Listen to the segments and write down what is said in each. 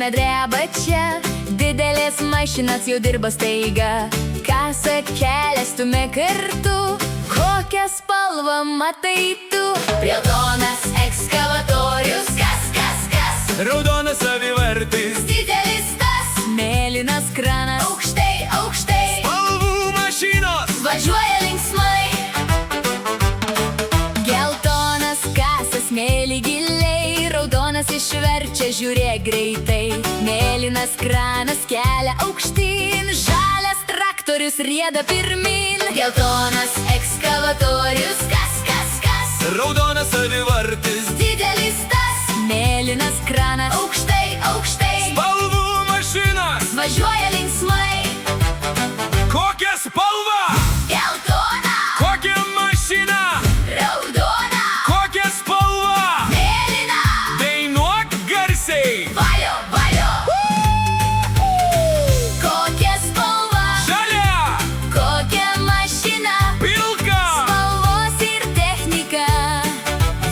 žemė dreba čia, didelės mašinas jau dirba staiga. Kasą kelią stumia kartu, kokią spalvą matai tu? Geltonas ekskavatorius, kas? Raudonas savivartis, Didelis tas, mėlynas kranas, aukštai, spalvų mašinos, važiuoja linksmai. Geltonas kasas mėly giliai, raudonas išverčia, žiūrėk greitai. Mėlynas kranas kelia aukštyn, žalias traktorius rieda pirmin. Geltonas ekskavatorius, kas? raudonas savivartis, Didelis tas, mėlynas kranas, aukštai, spalvų mašinos, važiuoja linksmai. kokia spalva, Geltona, kokia mašina, raudona, kokia spalva, mėlyna, dainuok garsiai, valio. Kokia spalva, žalia, kokia mašina, pilka, spalvos ir technika,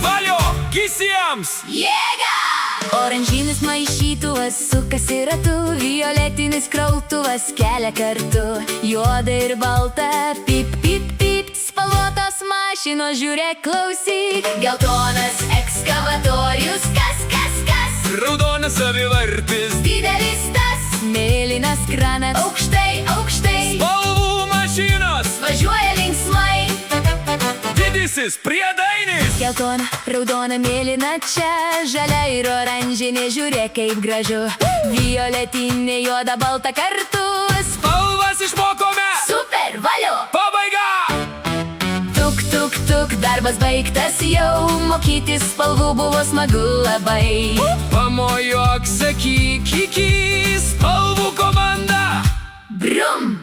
valio visiems. jėga. Oranžinis maišytuvas sukasi ratu, violetinis krautuvas kelia kartu. Juoda ir balta, pip, spalvotos mašinos, žiūrėk, klausyk. Geltonas ekskavatorius, kas? Raudonas savivartis, Didelis tas, mėlynas kranas, aukštai, spalvų mašinos, važiuoja linksmai. didysis priedainis, Geltona, raudona, mėlyna čia, žalia ir oranžinė, žiūrėk kaip gražu. Violetinė, juoda, balta kartu, spalvas išmokome, super, valio. pabaiga. Tuk, darbas baigtas jau, mokytis spalvų buvo smagu labai. Pamojuok, sakyk, iki, spalvų komanda. Brum.